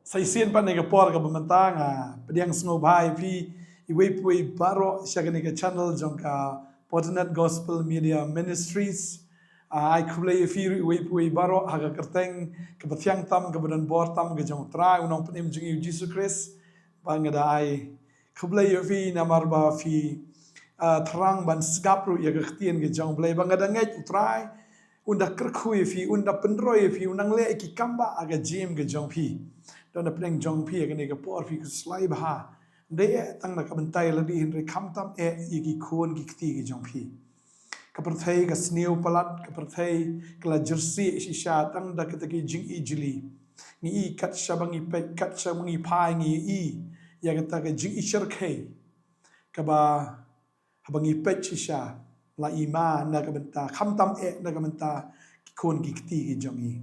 Saisian pa nega por ka bamantanga pediang snow bhai phi iwe pui baro shagani ka channel jong ka Portnet Gospel Media Ministries ai khulei fi iwe pui baro haga kerteng ka bathyang tam ka badan bor tam ka jong trai unong penim jing Jesus Christ bangada ai khulei fi namar ba fi thrang ban sgapru ya ka htien ka jong blai bangada ngai utrai unda kerkhui fi unda pendroi fi unang le ki kamba aga jim ka jong phi don apeng jong phi ka ne ka por phi ku slai bha de tang na ka bentai la di henry kham tam ki khon ki kti ki jong phi ka perthai ka sneu palat ka perthai ka la jersey shisha tang da ka ki jing ijli ni I kat shabangi pe kat shabangi phai ni I ya ka ta ka jing ishar khai ka ba habangi pe shisha la ima na ka benta kham tam na ka benta ki khon ki kti ki jong I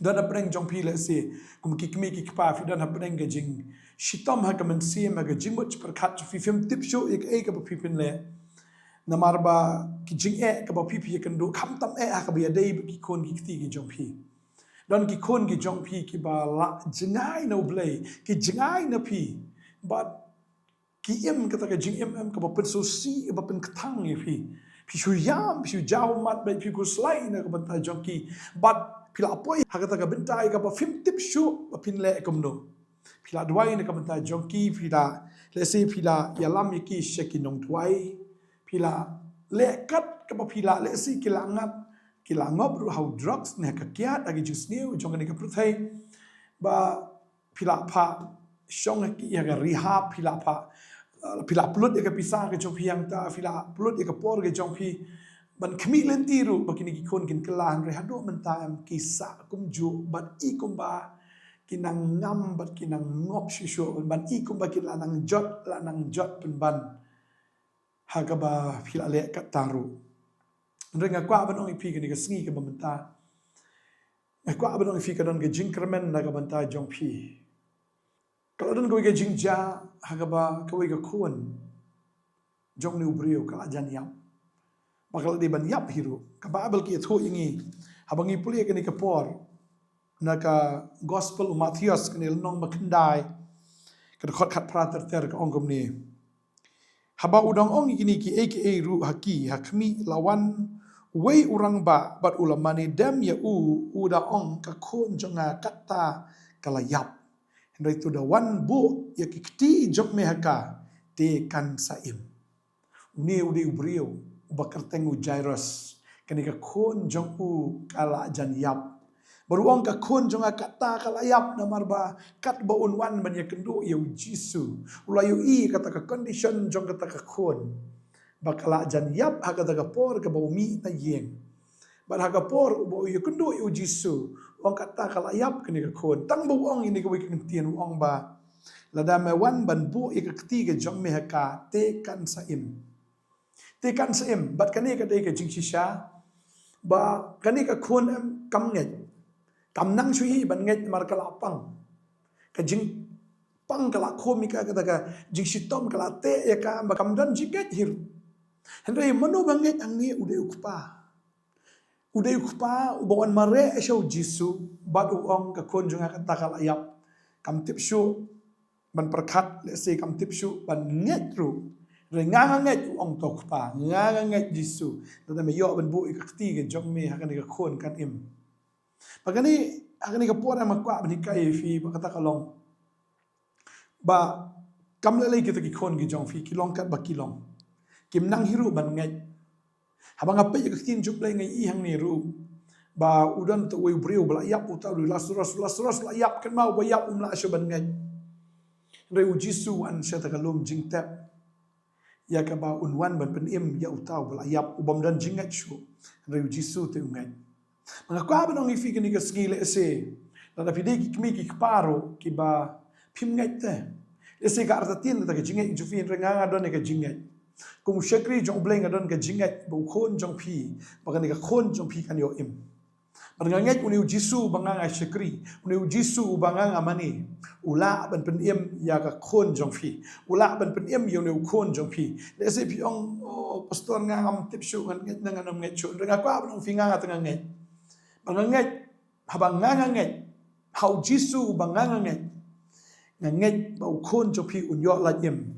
dan apeng jong phi le se kum ki kmi ki pa fi dan apeng ga jing shitam ha ka man sim ha ga jing much per khat fi film tip show ek ka ba phi pin le namar ba ki jing ka ba phi phi kan do kham tam ha ka ba ya dei ki khon ki kti ki jong phi dan ki khon ki jong phi ki ba la jingai no blai ki jingai na phi but ki em ka ta ka jing em ka ba pen so si ba pen kthang ni phi shu yam shu jaw mat ba phi ku slai na ka ban ta jong ki but pila apoi hakata ka bentai ka ba film tip show ba pin le komno pila dwai na ka bentai jonki pila le se pila yalam ki sheki nong dwai pila le kat ka ba pila le se kila ngat kila ngob ru how drugs ne ka kiat agi jus new jong ne ka pruthai ba pila pha shong ki ya ga rehab pila pulut ya ka pisang ka jong piang ta pila pulut ya ka por ka jong pi ban khmi len ti ru bakini ki khon kin kalan re hado man ta am ki sa kum ju bat I kum ba kinang ngam bat kinang ngop shi shu ban I kum ba kin la nang jot pen ban ha ka ba phila le ka taru renga kwa ban ong pi ki ka sngi ka ban ta kwa ban ong pi ka don ka jingkramen na ka ban ta jong pi kalau don ko ka jingja ha ka ba ka wi ka khon jong ni ubrio ka jan yam bakal di ban yap hiru ka babel ki tho ingi habangi puli ka ni ka por na ka gospel Matthias ka ni nong makandai ka khot khat prater ter ka ongkom ni haba udang ong ini ki aka ru haki hakmi lawan wei urang ba bat ulamani dem ya uda ong ka khon jonga kata kala yap hendai tu da wan bu ya ki kti jok me haka te kan saim uni udi ubrio bakar tengu Jairus kani ka khon jong u kala jan yap beruang ka khon jong kata kala yap namar ba kat ba unwan ban ya kendo ya jisu ulayu I kata ka condition jong kata ka khon bakala jan yap ha kata ka por ka ba umi na yeng ban ha ka por bo ya kendo ya jisu ong kata kala yap kani ka khon tang bo ong ini ka wi kan tien ong ba lada me wan ban bu ik kti ka jong me ka te kan saim te kan sem bat kani ka dei ka jing shisha ba kani ka khon em kam ngai kam nang shui ban ngai mar kala pang ka jing pang kala khomi ka ka jing shitom kala te ya ka ba kam dan jiget hir hendai manu banget angi ude ukpa ubawan mare esau jisu bat uong ka khon junga ka takal ayap kam tip shu ban perkhat le se kam tip shu ban nget ru rengang nget ong tok pa ngang nget jisu tata me yo ban bu ikti ke jong me hakan ka khon kan im pagani akan ka pora makwa ban kai fi bakata kalong ba kam le le ki khon ki jong fi kilong kat ba kilong kim nang hiru ban nget habang apa ya tin jup le ngai I hang ni ru ba udan to we brio bla yap uta lu las la yap kan mau ba yap la shaban nget re jisu an shata kalum jing tap ya ka ba unwan ban pen im ya utau bla yap ubam dan jingat shu re jisu te ungai mga kwa ba nong ifi ni ka skile se na pide ki kmi ki paro ki ba phim ngai te ese ka arta tin ta ka jingat ju fin renga don ka jingat kum shakri jong bleng don ka jingat bo khon jong phi ba ka ni ka khon jong phi kan yo im Pangangat uniu jisu bangang ai shakri uniu jisu bangang amani ula ban pen im ya ka khon jong phi ula ban pen im yo uniu khon jong phi le se pi ong pastor nga am tip shu kan ngat ngam ngat chu nga kwa ban fi nga tanga ngat bangangat habang nga ngat hau Jisu nganget bau khon jong phi un yo la im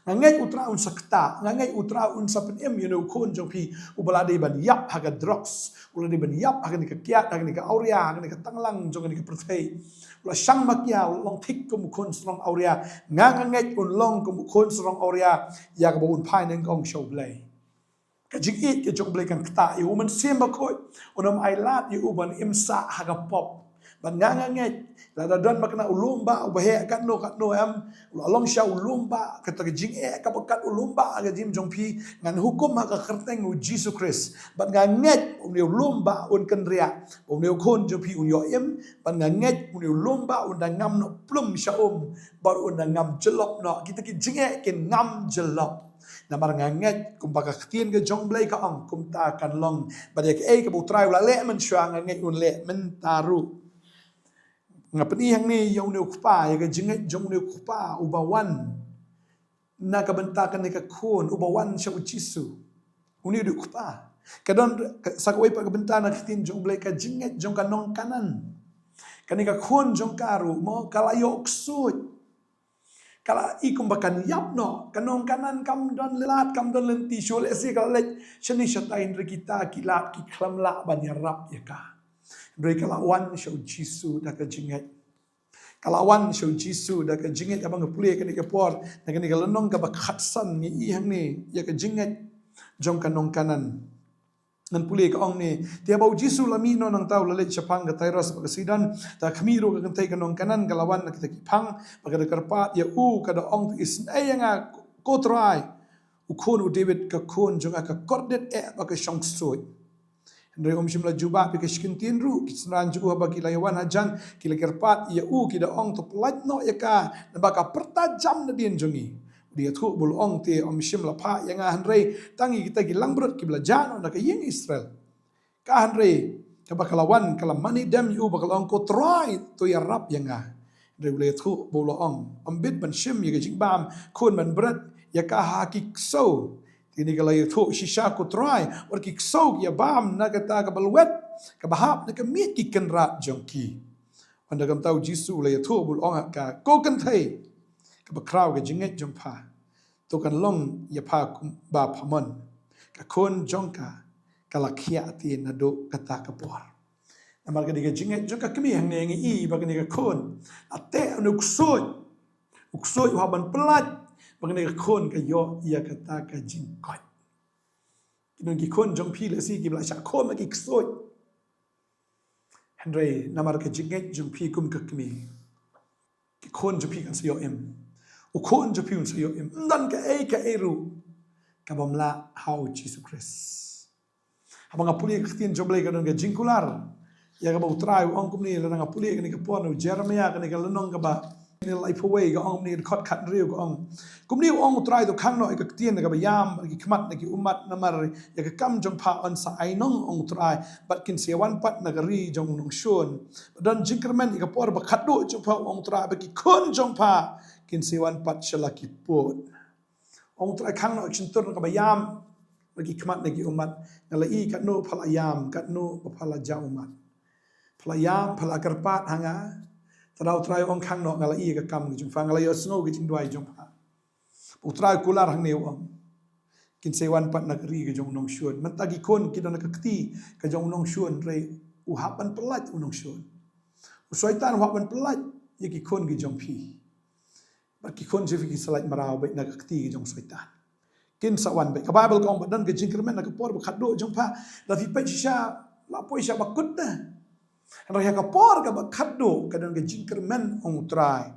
nganget utra un sakta nganget utra un sapen em khon jong phi ubalade ban yap haga drugs ulade ban yap haga ni ka kya haga ni ka auria haga ni ka tanglang jong ni ka prthei ula sang makya long thik kum khon strong auria nganget un long kum khon strong auria ya ka bun phai neng kong show blai ka jing it ke jong blai kan kta yu man sem ba khoi unam ai lat yu ban imsa haga pop ban nganget la dan makna ulumba ubahe kat no am long sha ulumba kata jing ka bakat ulumba ga jim jong phi ngan hukum ka kharteng u Jesus Christ ban nganget un ulumba un kan ria un khon jong phi un yo em ban nganget un ulumba un da ngam no plum sha bar un da ngam jelop no kita ki jing ken ngam jelop namar nganget kum baka ktien ga jong blai ka ang kum ta kan long badak ka bu trai la le man shwa nganget un le men taru ngapni hang ni yau ne kupa ya ga jingai jong ne kupa ubawan na ka bentakan ne ka khon ubawan sha uchisu uni du kupa kadon sakoi pa ka bentana kitin jong blai ka jingai jong ka nong kanan kani ka khon jong karu mo kala yok sut kala ikum bakan yap no kanong kanan kam don lelat kam don lenti shol esi kala lek shani shatain kita kilat ki klamla ban yarap ya ka Mereka lawan show Jisu dah kejingat. Kalawan show Jisu dah kejingat abang kepulih kena kepor dan kena kelenong ke bakatsan ni ihang ni ya kejingat jong kanong kanan. Ngan pulih ke ong ni tiap bau Jisu lamino nang tau lalit Jepang ke Tairos bagasidan tak kemiro ke kentai kanong kanan kalawan nak kita kipang bagada kerpat ya kada ong is yang ko try ukon u David ke kon jong ka kordet bagi shong soi. Dari shimla jubah pi kishkintin ru kisran ju bagi layawan hajan kila kerpat ya kida ong to plat no ya ka nabaka pertajam na din jongi dia thu bul ong te shimla pha yang hanrei tangi kita gilang berat kibla jano na ka yeng Israel ka hanrei ka bakalawan kala mani dam yu bakal ong ko try to ya rap yang dari dia thu bul ong ambit ban shim ya jing bam kun ban berat ya ka hakik so ini kalau itu shisha ko try or ki ksog ya bam na kata ka balwet ka bahap na ka mit ki kenrat jongki anda kam tahu Jisu la itu bul ong ka ko kan thai ka bakraw ka jinget jompa to kan long ya pa ba phamon ka kon jongka ka lakhia ti na do kata ka por amal ka diga jinget jongka kemi hang ne ngi ba ka kon ate anu ksoi haban pelat Bagaimana kon ke yo ia kata ke jingkot. Kinun ki kon jong pi le si ki bla sha kon ma ki ksoi. Henry namar ke jinget jong pi kum ke kmi. Ki kon jong pi kan sayo em. U kon jong pi un sayo em. Ndan ke ru. Ka bamla how Jesus Christ. Habang apuli ke tin joble ka ke jingkular. Ya ka ba utrai ong kum ni la nga puli ke ni ka pon Jeremiah ke ni ka lenong ka ba ni life away ga ong ni khot khat riu ga ong kum ni ong try to khang no ka tien ga yam ki khmat na ki umat na mar ya ka kam jong pha on sa ai nong ong try but kin se wan pat na ga ri jong nong shon dan jinkerman ka por ba khat do jong pha ong try ba ki khon jong pha kin se wan pat shala ki pot ong try khang no chin tur ga yam ba ki khmat na ki umat na la i ka no phala yam ka no pa phala ja umat phala yam phala karpat hanga Tadau try ong khang no ngala i ka kam jong fa ngala yo snow ki jing dwai jong pa utrai kular hang ne ong kin se wan pat nak ri ka jong nong shuan man tagi kon ki don ka kti ka jong nong shuan re u hapan pelat u nong shuan u soitan hapan pelat ye ki kon ki jong pi ba ki kon je ki salat marau ba nak kti ki jong soitan kin sa wan ba ka bible kong badan ka jingkermen nak por ba khat do jong pa la fi pa sha la po sha ba kut na Raya kapor ka bakado kadang ka jingkermen ong try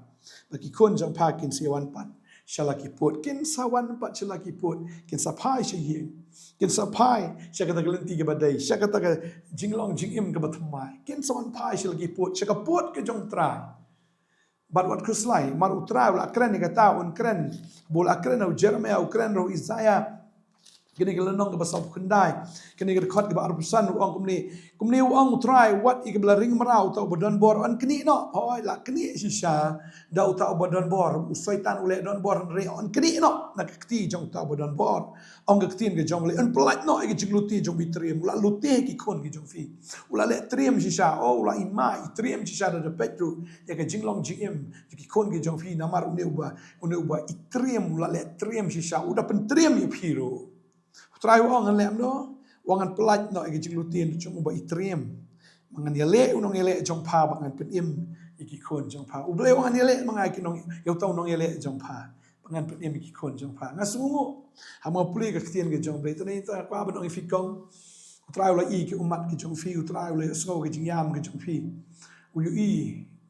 bagi kon jang pa kin sewan pat shalaki pot kin sawan pat shalaki pot kin sapai shyin kin sapai shakata galenti ka badai shakata ka jinglong jingim ka bathmai kin sawan pai shalaki pot shakapot ka jong try but what kuslai mar utrai la kren ka ta un kren bol akren au Jeremiah au kren ro Isaiah kini kalau nong kebasal kundai, kini kerkot keba arbusan uang kumni uang try what ikbala ring merau tau badan bor an kini no, oh lah kini sisa dau tau badan bor, usaitan ule don bor re on kini no, nak keti jong tau badan bor, ong ketin ke jong le an pelat no ik jingluti jong bitriam, ula luti ki kon ki jong fi, ula le triam sisa, oh ula imai triam sisa da petru, ya ke jinglong jim, ki kon ki jong fi namar une uba itriam ula le triam sisa, udah pentriam ya piro. Try wang lem do, wangan pelat no iki jinglutin jong uba itriam. Mangan yele unong yele jong pa bangan penim iki kon jong pa. Uble wangan yele mangai ki nong yau tau nong yele jong pa. Bangan penim iki kon jong pa. Ngasungu hama puli ka ktien ke jong bre tani ta kwa banong ifikong. Try ula i ki umat ki jong fi, try ula so ki jing yam ki jong fi. Uyu i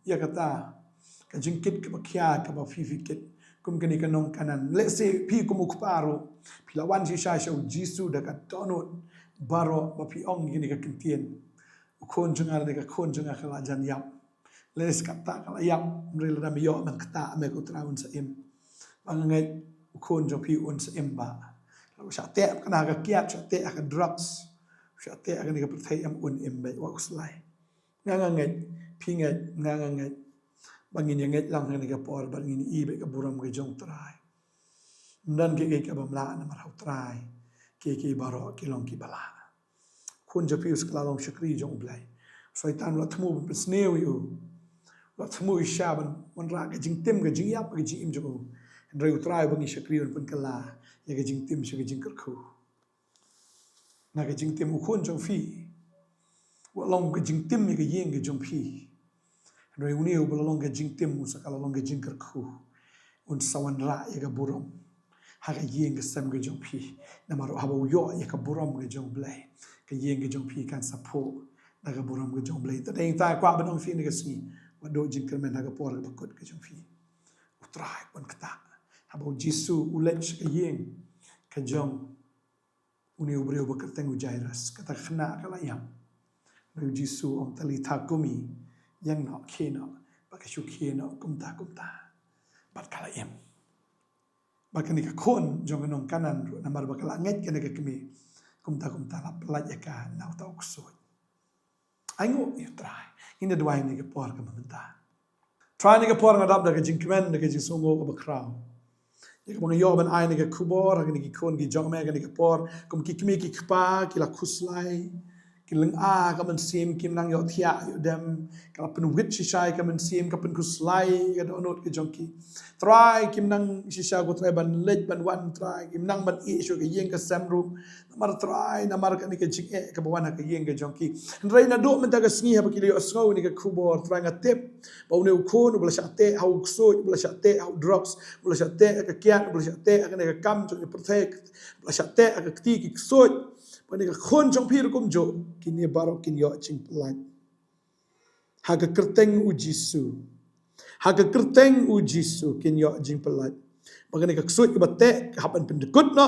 ya kata ka jingkit ka bakya ka ba fi fikit. Kum kini kanong kanan. Let's say pi kumukparo. Pilawan si siya Jisu dakat tonot baro bapi ong gini ka kintien. Ukon junga ka kon junga kala jan yap. Les kata kala yap mrela na miyo man kata me ko traun sa im. Bangangai ukon jo pi un sa imba. Lalu siya te kana ka kiat siya te ka drugs. Siya te ka ni ka pertai am un imba wa uslay. Ngangangai pingat ngangangai bangin yang lang ni ka por bangin ibe ka buram ka jong trai. Dan ke ka bamla na marau trai. Ke baro ke long ki bala. Kun ja pius kala long shakri jong blai. Saitan la thmu pe sneu yu. La thmu shaban mon ra ka jing tim ka jing yap ka jing im jo. Ndrei trai bangi shakri on pun kala. Ya ka jing tim ka jing karkhu. Na ka jing tim ukun jong fi. Wa long ka jing tim ka yeng ka jong fi. Ndrei uniu belalong ka jing tim sakala long ka jing karkhu. Un sawan ra ya ka buram. Haka yeng ka sem ka jong pi. Namaro haba uyo ya ka buram ka jong blay. Ka yeng ka jong pi kan sapo. Na ka buram ka jong blay. Tadeng ta kwa banong fi ni ka singi. Wado jing kermen haka por ka bakut ka jong fi. Utray pun kata. Haba Jisu ulet ka yeng. Ka jong. Uni ubriyo bakarteng ujairas. Kata kena kalayam. Nayu Jisu om talita kumi. Yang nak kena. Baka syukina kumta. Bat kalayam. Baka ni ka kon jong anong kanan namar baka langit kena ka kami kumta la pelat ya ka nau tau kusut. Aingo you try. Ina dua ni ka por ka mamenta. Try ni ka por ngadap da ka jing kmen da ka jing songo ka bakraw. Ya ka mga yoban ay ni ka kubor ka ni ka kon ki jong me ka ni ka por kum ki kmi ki kpa ki la kuslay. Kilang ka man sim kim nang yo thia yo dem ka penuwit si sai ka man sim ka pen kuslay ka donot ka jongki try kim nang si sa ko try ban lej ban wan try kim nang ban i so ka yeng ka samru namar try namar ka ni ka jing ka bawan ka yeng ka jongki ndrai na do men ta ka sngi ha ki yo sngau ni ka kubor try nga tip ba une ukon bla sha te hau kso bla sha te hau drops bla sha te ka kiat bla sha te ka ni ka kam jo protect bla sha te ka kti ki kso Pani ka kon jong pir kum jo kini baro kin yo ching pelat. Haga kerteng u Jisu. Haga kerteng u Jisu kin yo jing pelat. Magani ka ksut ka bate ka haban pendekut no.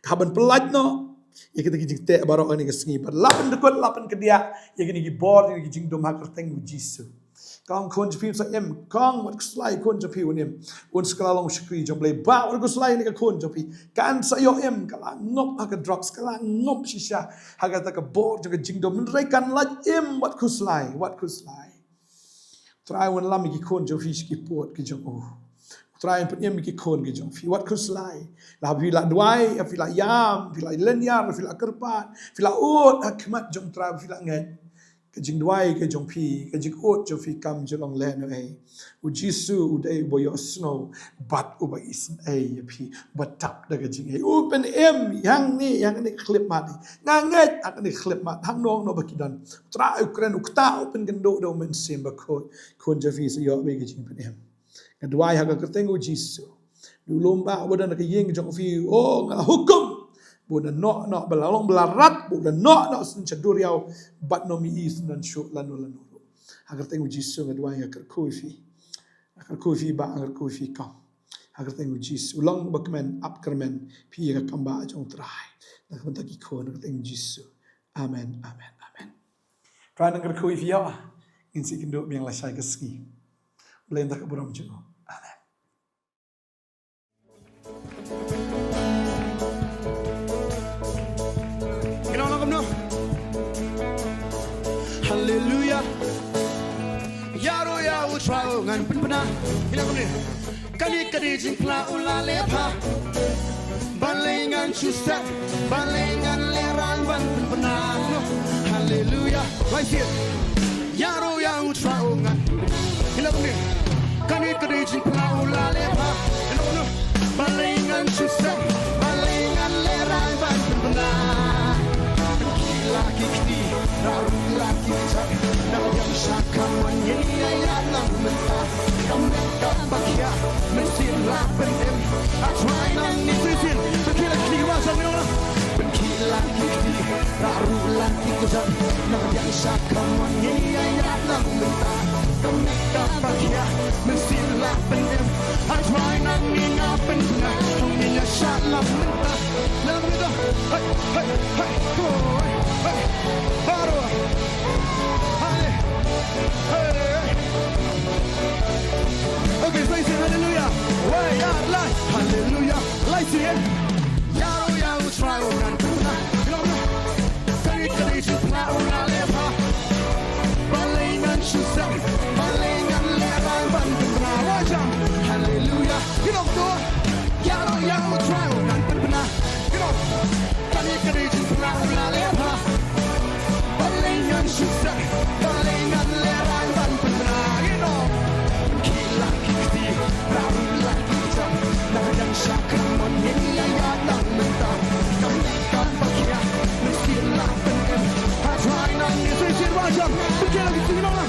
Ka haban pelat no. Ya kita jing te baro ani ka sengi bar lapan dekut lapan ke dia. Ya kini ki bor ni jing dom haga kerteng u Jisu. Kang kon jpi sa em kang wat slai kon jpi unim un skala long shkri jom blai ba wat slai ni ka kon jpi kan sa yo em kala ngop ha ka drugs kala ngop shisha ha ka ta ka bor jong jing dom rai kan la em wat kuslai try wan lam ki kon jpi ki pot ki jong oh try put em ki kon ki jong fi wat kuslai la vi la dwai fi la yam fi la len yam fi la kerpat fi la ot akmat jong try fi la ngai ka jing dwai ka jong pi ka jing ot jo fi kam jo long le no ai u Jisu u dai bo yo snow bat u ba is ai pi bat tap da ka jing ai u pen em yang ni clip mat nga nget ak ni clip mat hang nong no ba kidan tra ukren ukta open gendo do men sim ba ko kon jo fi so yo be ka jing pen em ka dwai ha ka keteng u Jisu du lomba bodan ka yeng jong fi oh nga hukum Bukan no belalong belarat, bukan no sen ceduriau bat no mi is dan syuk lanu. Agar tengok Jisu ngedua yang agar kufi ba agar kufi kau. Agar tengok Jisu ulang bakmen up kermen pi yang kamba jong trai. Nak mentak ikon agar tengok Jisu. Amen. Pran agar kufi ya. Insi kendo yang lasai keski. Boleh tak keburam juga. Amen. เป็นปนาที่นั่งนี่กันนี่กันดีจริงพลาอุลาเลพาบันเลงันชูเซบันเลงันเลรันบันเป็นปนาฮาเลลูยาไว้เสียยาโรยาอุตราองกันที่นั่งนี่กันนี่กันดีจริงพลาอุลาเลพาที่นั่งนี่บันเลงันชูเซบันเลงันเลรันบันเป็นปนาLaki kiti, raru laki cak, nak yang syakam menyia yang mentah, kami kapakia, mestilah pendem, atrai nang ni sesin, berkira kiri macam ni orang, berkira laki kiti, raru laki cak, nak yang syakam menyia yang mentah, kami kapakia, mestilah pendem, atrai nang ni ngapentah, kami syakam mentah, nak mentah, hey hey hey, oh. Baru, hey, hey. Okay, so say hallelujah. Way out, light, hallelujah. Light it. Yao yao try on tuna. Kari kari chupna una lepa. Balingan chusa, balingan lepa banduna. Wajam, hallelujah. You know, yao yao try on tuna. You know, kari kari chupna una lepa. Balingan susah, balingan lerang dan penagino. Kila kiti, raru lagi jam, nadang syakam menyia yang mentah. Kamikan bakia, mestilah pendem. Atrai nangis sesin wajam, berjalan di sini nona.